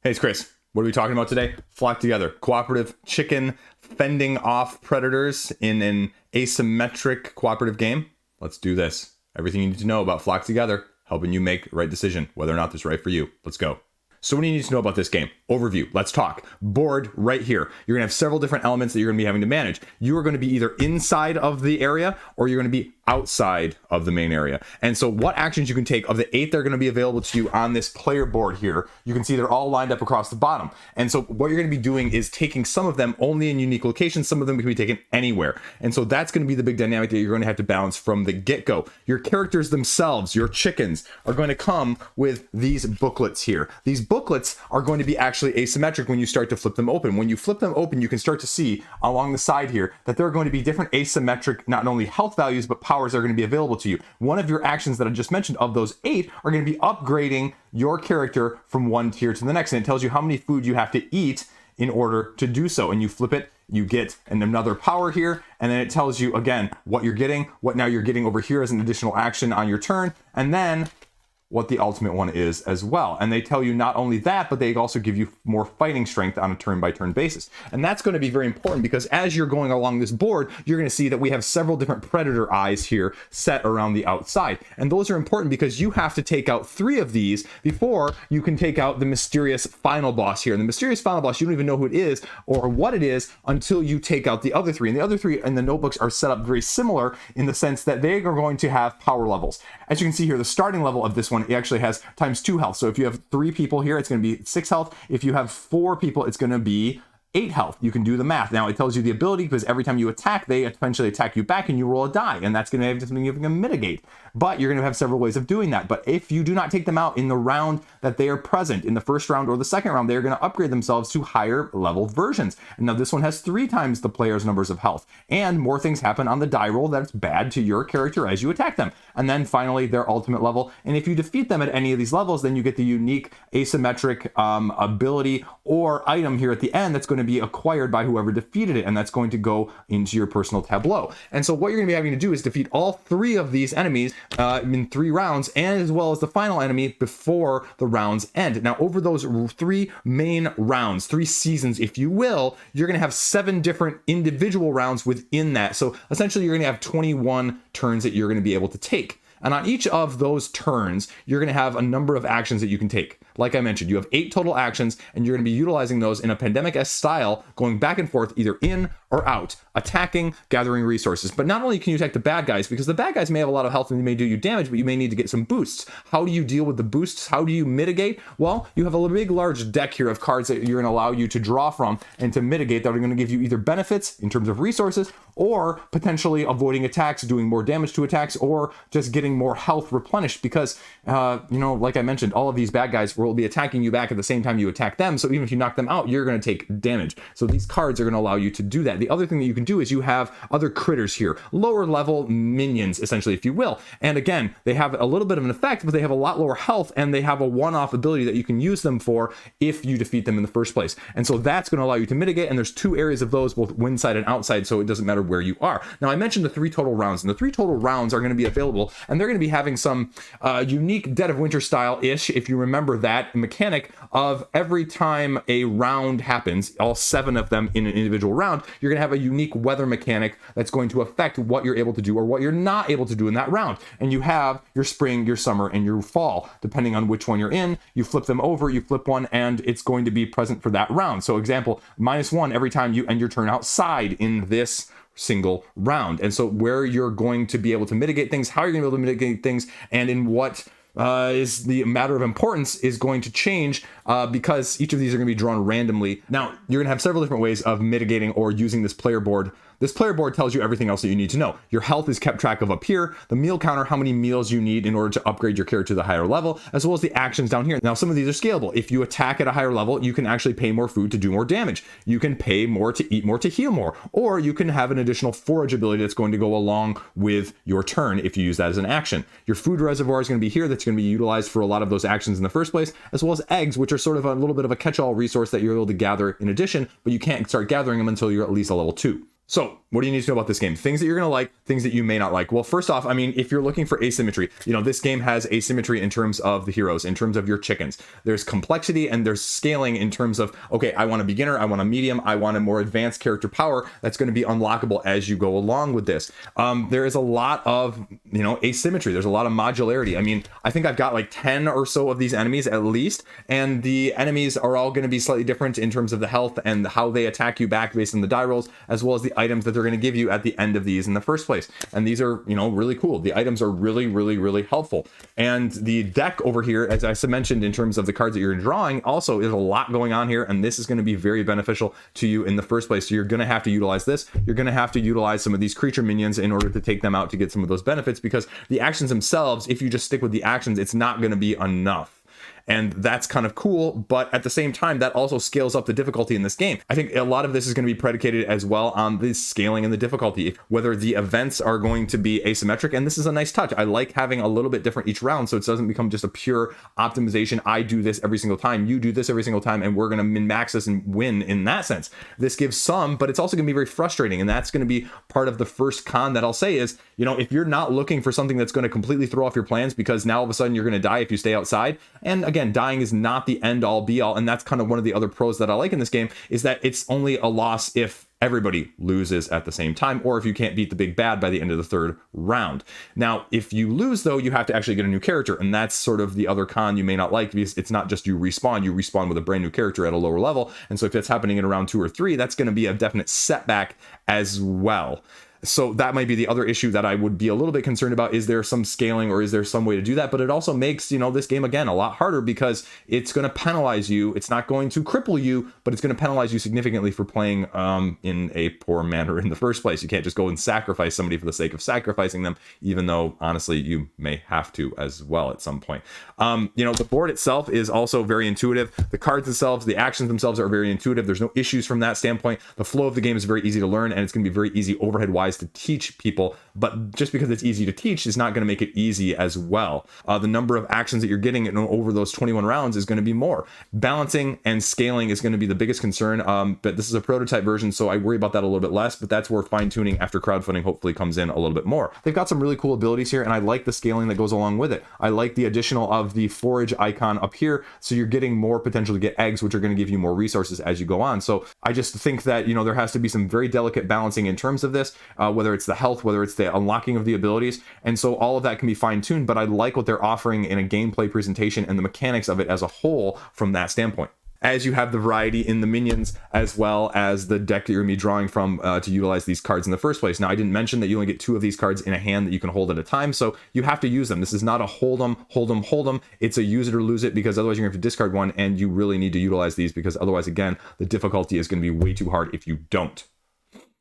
Hey, it's Chris. What are we talking about today? Flock together. Cooperative chicken fending off predators in an asymmetric cooperative game. Let's do this. Everything you need to know about Flock Together, helping you make the right decision, whether or not this is right for you. Let's go. So what do you need to know about this game? Overview. Let's talk. Board right here. You're going to have several different elements that you're going to be having to manage. You are going to be either inside of the area or you're going to be outside of the main area. And so what actions you can take of the 8 that are going to be available to you on this player board here, you can see they're all lined up across the bottom. And so what you're going to be doing is taking some of them only in unique locations. Some of them can be taken anywhere. And so that's going to be the big dynamic that you're going to have to balance from the get-go. Your characters themselves, your chickens, are going to come with these booklets here. These booklets are going to be actually asymmetric when you start to flip them open. When you flip them open, you can start to see along the side here that there are going to be different asymmetric, not only health values, but powers that are going to be available to you. One of your actions that I just mentioned of those 8 are going to be upgrading your character from one tier to the next. And it tells you how many food you have to eat in order to do so. And you flip it, you get another power here, and then it tells you again what you're getting, what now you're getting over here as an additional action on your turn, and then what the ultimate one is as well. And they tell you not only that, but they also give you more fighting strength on a turn-by-turn basis. And that's going to be very important because as you're going along this board, you're going to see that we have several different predator eyes here set around the outside. And those are important because you have to take out 3 of these before you can take out the mysterious final boss here. And the mysterious final boss, you don't even know who it is or what it is until you take out the other 3. And the other 3 in the notebooks are set up very similar in the sense that they are going to have power levels. As you can see here, the starting level of this one, it actually has ×2 health. So if you have 3 people here, it's going to be 6 health. If you have 4 people, it's going to be 8 health. You can do the math. Now it tells you the ability because every time you attack, they eventually attack you back and you roll a die, and that's going to have something you can mitigate. But you're going to have several ways of doing that. But if you do not take them out in the round that they are present, in the first round or the second round, they're going to upgrade themselves to higher level versions. And now this one has 3 times the player's numbers of health, and more things happen on the die roll that's bad to your character as you attack them. And then finally their ultimate level. And if you defeat them at any of these levels, then you get the unique asymmetric ability or item here at the end that's going to be acquired by whoever defeated it, and that's going to go into your personal tableau. And so what you're going to be having to do is defeat all 3 of these enemies in 3 rounds, and as well as the final enemy before the rounds end. Now over those 3 main rounds, 3 seasons if you will, you're going to have 7 different individual rounds within that. So essentially you're going to have 21 turns that you're going to be able to take. And on each of those turns, you're going to have a number of actions that you can take. Like I mentioned, you have 8 total actions, and you're going to be utilizing those in a pandemic-esque style, going back and forth, either in or out, attacking, gathering resources. But not only can you attack the bad guys, because the bad guys may have a lot of health and they may do you damage, but you may need to get some boosts. How do you deal with the boosts? How do you mitigate? Well, you have a big, large deck here of cards that you're going to allow you to draw from and to mitigate that are going to give you either benefits in terms of resources or potentially avoiding attacks, doing more damage to attacks, or just getting more health replenished because, like I mentioned, all of these bad guys will be attacking you back at the same time you attack them. So even if you knock them out, you're going to take damage. So these cards are going to allow you to do that. The other thing that you can do is you have other critters here, lower level minions, essentially, if you will. And again, they have a little bit of an effect, but they have a lot lower health, and they have a one-off ability that you can use them for if you defeat them in the first place. And so that's going to allow you to mitigate. And there's 2 areas of those, both inside and outside, so it doesn't matter where you are. Now, I mentioned the 3 total rounds, and the 3 total rounds are going to be available, and they're going to be having some unique Dead of Winter style-ish, if you remember that mechanic of every time a round happens, all 7 of them in an individual round, you're going to have a unique weather mechanic that's going to affect what you're able to do or what you're not able to do in that round. And you have your spring, your summer, and your fall. Depending on which one you're in, you flip them over, you flip one, and it's going to be present for that round. So example, -1 every time you end your turn outside in this single round. And so where you're going to be able to mitigate things, how you're going to be able to mitigate things, and in what is the matter of importance is going to change because each of these are going to be drawn randomly. Now, you're going to have several different ways of mitigating or using this player board. This player board tells you everything else that you need to know. Your health is kept track of up here, the meal counter, how many meals you need in order to upgrade your character to the higher level, as well as the actions down here. Now, some of these are scalable. If you attack at a higher level, you can actually pay more food to do more damage. You can pay more to eat more to heal more, or you can have an additional forage ability that's going to go along with your turn if you use that as an action. Your food reservoir is going to be here. That's going to be utilized for a lot of those actions in the first place, as well as eggs, which are sort of a little bit of a catch-all resource that you're able to gather in addition, but you can't start gathering them until you're at least a level 2. So what do you need to know about this game? Things that you're going to like, things that you may not like. Well, first off, I mean, if you're looking for asymmetry, this game has asymmetry in terms of the heroes, in terms of your chickens. There's complexity and there's scaling in terms of, okay, I want a beginner, I want a medium, I want a more advanced character power that's going to be unlockable as you go along with this. There is a lot of, asymmetry. There's a lot of modularity. I mean, I think I've got like 10 or so of these enemies at least, and the enemies are all going to be slightly different in terms of the health and how they attack you back based on the die rolls, as well as the items that they're going to give you at the end of these in the first place. And these are, really cool. The items are really, really, really helpful. And the deck over here, as I mentioned, in terms of the cards that you're drawing, also is a lot going on here. And this is going to be very beneficial to you in the first place. So you're going to have to utilize this. You're going to have to utilize some of these creature minions in order to take them out to get some of those benefits, because the actions themselves, if you just stick with the actions, it's not going to be enough. And that's kind of cool, but at the same time, that also scales up the difficulty in this game. I think a lot of this is going to be predicated as well on the scaling and the difficulty, whether the events are going to be asymmetric. And this is a nice touch. I like having a little bit different each round, so it doesn't become just a pure optimization. I do this every single time, you do this every single time, and we're going to min-max this and win in that sense. This gives some, but it's also going to be very frustrating. And that's going to be part of the first con that I'll say is, if you're not looking for something that's going to completely throw off your plans because now all of a sudden you're going to die if you stay outside. And again, dying is not the end all be all. And that's kind of one of the other pros that I like in this game, is that it's only a loss if everybody loses at the same time, or if you can't beat the big bad by the end of the third round. Now, if you lose, though, you have to actually get a new character. And that's sort of the other con you may not like, because it's not just you respawn with a brand new character at a lower level. And so if that's happening in round 2 or 3, that's going to be a definite setback as well. So that might be the other issue that I would be a little bit concerned about. Is there some scaling, or is there some way to do that? But it also makes, this game, again, a lot harder, because it's going to penalize you. It's not going to cripple you, but it's going to penalize you significantly for playing in a poor manner in the first place. You can't just go and sacrifice somebody for the sake of sacrificing them, even though, honestly, you may have to as well at some point. The board itself is also very intuitive. The cards themselves, the actions themselves are very intuitive. There's no issues from that standpoint. The flow of the game is very easy to learn, and it's going to be very easy overhead-wise to teach people, but just because it's easy to teach is not going to make it easy as well. The number of actions that you're getting over those 21 rounds is going to be more. Balancing and scaling is going to be the biggest concern, but this is a prototype version, so I worry about that a little bit less, but that's where fine-tuning after crowdfunding hopefully comes in a little bit more. They've got some really cool abilities here, and I like the scaling that goes along with it. I like the additional of the forage icon up here, so you're getting more potential to get eggs, which are going to give you more resources as you go on. So I just think that, there has to be some very delicate balancing in terms of this, whether it's the health, whether it's the unlocking of the abilities. And so all of that can be fine-tuned, but I like what they're offering in a gameplay presentation and the mechanics of it as a whole from that standpoint. As you have the variety in the minions, as well as the deck that you're going to be drawing from to utilize these cards in the first place. Now, I didn't mention that you only get 2 of these cards in a hand that you can hold at a time, so you have to use them. This is not a hold them. It's a use it or lose it, because otherwise you're going to have to discard one, and you really need to utilize these, because otherwise, again, the difficulty is going to be way too hard if you don't.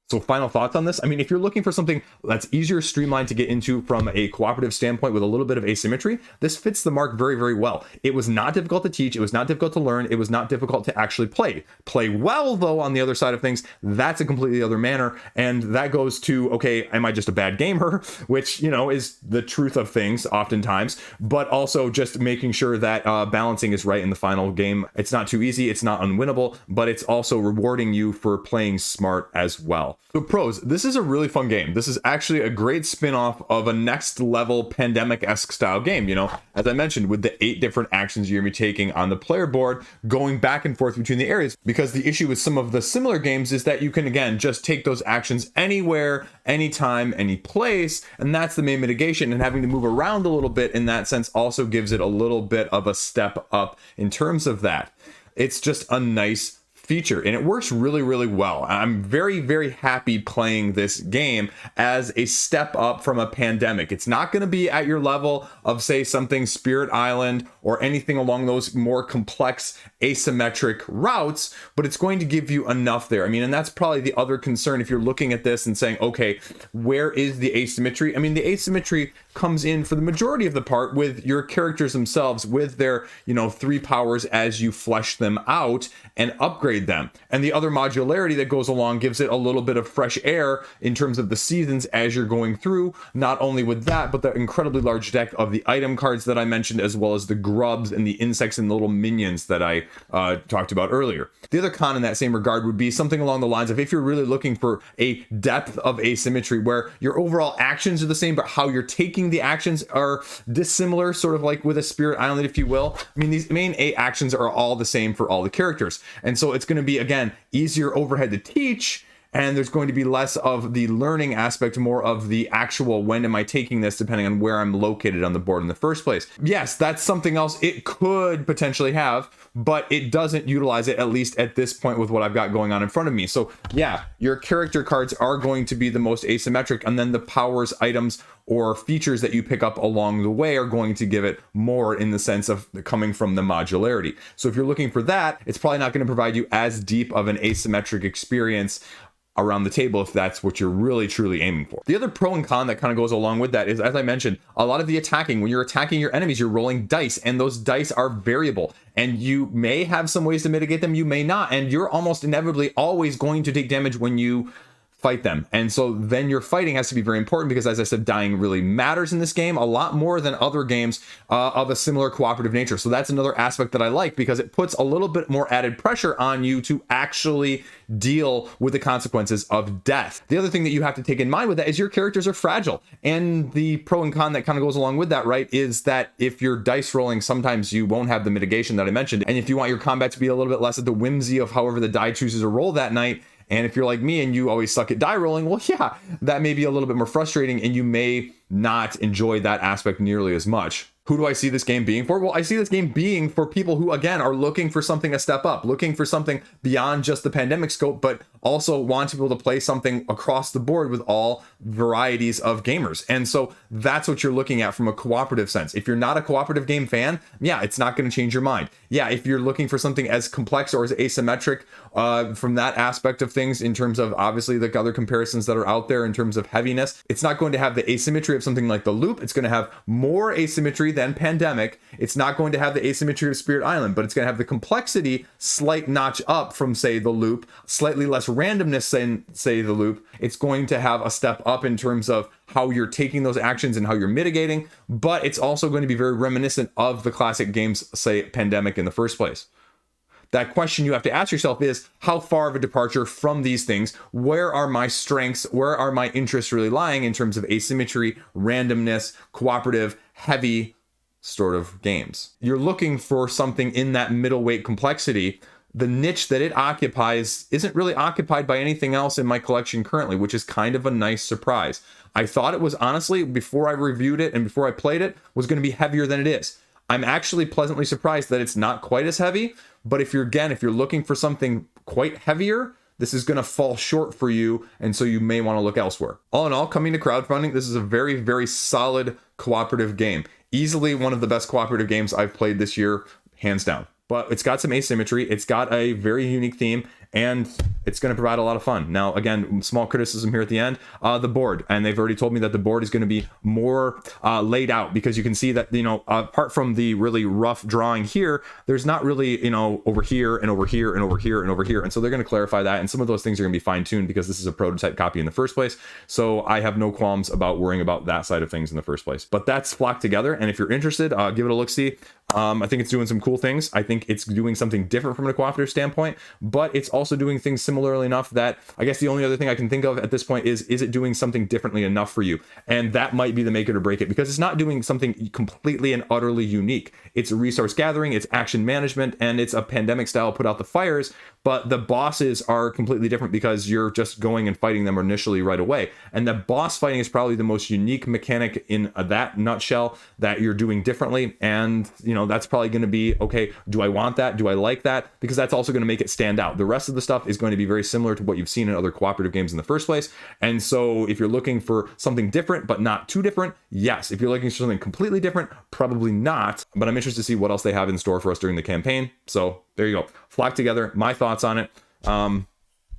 So final thoughts on this. I mean, if you're looking for something that's easier, streamlined to get into from a cooperative standpoint with a little bit of asymmetry, this fits the mark very, very well. It was not difficult to teach. It was not difficult to learn. It was not difficult to actually play. Play well, though, on the other side of things, that's a completely other manner. And that goes to, okay, am I just a bad gamer? Which, is the truth of things oftentimes, but also just making sure that balancing is right in the final game. It's not too easy. It's not unwinnable, but it's also rewarding you for playing smart as well. So pros, this is a really fun game. This is actually a great spin-off of a next level pandemic-esque style game, as I mentioned, with the 8 different actions you're going to be taking on the player board, going back and forth between the areas. Because the issue with some of the similar games is that you can, again, just take those actions anywhere, anytime, any place, and that's the main mitigation. And having to move around a little bit in that sense also gives it a little bit of a step up in terms of that. It's just a nice feature, and it works really, really well. I'm very, very happy playing this game as a step up from a pandemic. It's not going to be at your level of, say, something Spirit Island or anything along those more complex asymmetric routes, but it's going to give you enough there. I mean, and that's probably the other concern if you're looking at this and saying, okay, where is the asymmetry? I mean, the asymmetry comes in for the majority of the part with your characters themselves, with their, 3 powers as you flesh them out and upgrade them. And the other modularity that goes along gives it a little bit of fresh air in terms of the seasons as you're going through, not only with that, but the incredibly large deck of the item cards that I mentioned, as well as the grubs and the insects and the little minions that I talked about earlier. The other con in that same regard would be something along the lines of, if you're really looking for a depth of asymmetry where your overall actions are the same, but how you're taking the actions are dissimilar, sort of like with a Spirit Island, if you will. I mean, these main 8 actions are all the same for all the characters. And so it's going to be, again, easier overhead to teach, and there's going to be less of the learning aspect, more of the actual when am I taking this, depending on where I'm located on the board in the first place. Yes, that's something else it could potentially have, but it doesn't utilize it, at least at this point with what I've got going on in front of me. So yeah, your character cards are going to be the most asymmetric, and then the powers, items, or features that you pick up along the way are going to give it more in the sense of coming from the modularity. So if you're looking for that, it's probably not going to provide you as deep of an asymmetric experience around the table if that's what you're really truly aiming for. The other pro and con that kind of goes along with that is, as I mentioned, a lot of the attacking, when you're attacking your enemies, you're rolling dice, and those dice are variable, and you may have some ways to mitigate them, you may not, and you're almost inevitably always going to take damage when you fight them. And so then your fighting has to be very important, because, as I said, dying really matters in this game a lot more than other games of a similar cooperative nature. So that's another aspect that I like, because it puts a little bit more added pressure on you to actually deal with the consequences of death. The other thing that you have to take in mind with that is your characters are fragile. And the pro and con that kind of goes along with that, right, is that if you're dice rolling, sometimes you won't have the mitigation that I mentioned. And if you want your combat to be a little bit less at the whimsy of however the die chooses to roll that night, and if you're like me and you always suck at die rolling, well, yeah, that may be a little bit more frustrating, and you may not enjoy that aspect nearly as much. Who do I see this game being for? Well, I see this game being for people who, again, are looking for something a step up, looking for something beyond just the pandemic scope, but also want to be able to play something across the board with all varieties of gamers. And so that's what you're looking at from a cooperative sense. If you're not a cooperative game fan, yeah, it's not going to change your mind. Yeah, if you're looking for something as complex or as asymmetric from that aspect of things, in terms of obviously the other comparisons that are out there in terms of heaviness, it's not going to have the asymmetry of something like the Loop. It's going to have more asymmetry than Pandemic. It's not going to have the asymmetry of Spirit Island, but it's going to have the complexity slight notch up from, say, the Loop, slightly less randomness than, say, the Loop. It's going to have a step up in terms of how you're taking those actions and how you're mitigating, but it's also going to be very reminiscent of the classic games, say, Pandemic in the first place. That question you have to ask yourself is, how far of a departure from these things? Where are my strengths? Where are my interests really lying in terms of asymmetry, randomness, cooperative, heavy sort of games? You're looking for something in that middleweight complexity. The niche that it occupies isn't really occupied by anything else in my collection currently, which is kind of a nice surprise. I thought it was, honestly, before I reviewed it and before I played it, was going to be heavier than it is. I'm actually pleasantly surprised that it's not quite as heavy, but if you're looking for something quite heavier, this is going to fall short for you, and so you may want to look elsewhere. All in all, coming to crowdfunding, this is a very, very solid cooperative game. Easily one of the best cooperative games I've played this year, hands down. But it's got some asymmetry, it's got a very unique theme, and it's going to provide a lot of fun. Now, again, small criticism here at the end, the board, and they've already told me that the board is going to be more laid out, because you can see that, apart from the really rough drawing here, there's not really, over here and over here and over here and over here. And so they're going to clarify that, and some of those things are going to be fine-tuned because this is a prototype copy in the first place. So I have no qualms about worrying about that side of things in the first place. But that's Flock Together, and if you're interested, give it a look-see. I think it's doing some cool things. I think it's doing something different from a cooperative standpoint, but it's also doing things similarly enough that I guess the only other thing I can think of at this point is it doing something differently enough for you? And that might be the make it or break it, because it's not doing something completely and utterly unique. It's resource gathering, it's action management, and it's a Pandemic style put out the fires, but the bosses are completely different because you're just going and fighting them initially right away. And the boss fighting is probably the most unique mechanic in that nutshell that you're doing differently. And, that's probably going to be, okay, do I want that? Do I like that? Because that's also going to make it stand out. The rest of the stuff is going to be very similar to what you've seen in other cooperative games in the first place. And so if you're looking for something different, but not too different, yes. If you're looking for something completely different, probably not. But I'm interested to see what else they have in store for us during the campaign. So there you go. Flock Together, my thoughts on it.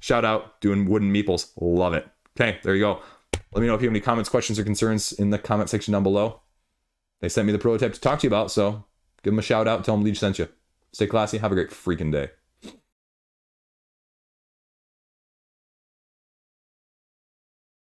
Shout out, doing wooden meeples. Love it. Okay, there you go. Let me know if you have any comments, questions, or concerns in the comment section down below. They sent me the prototype to talk to you about, so give them a shout out. Tell them Liege sent you. Stay classy. Have a great freaking day.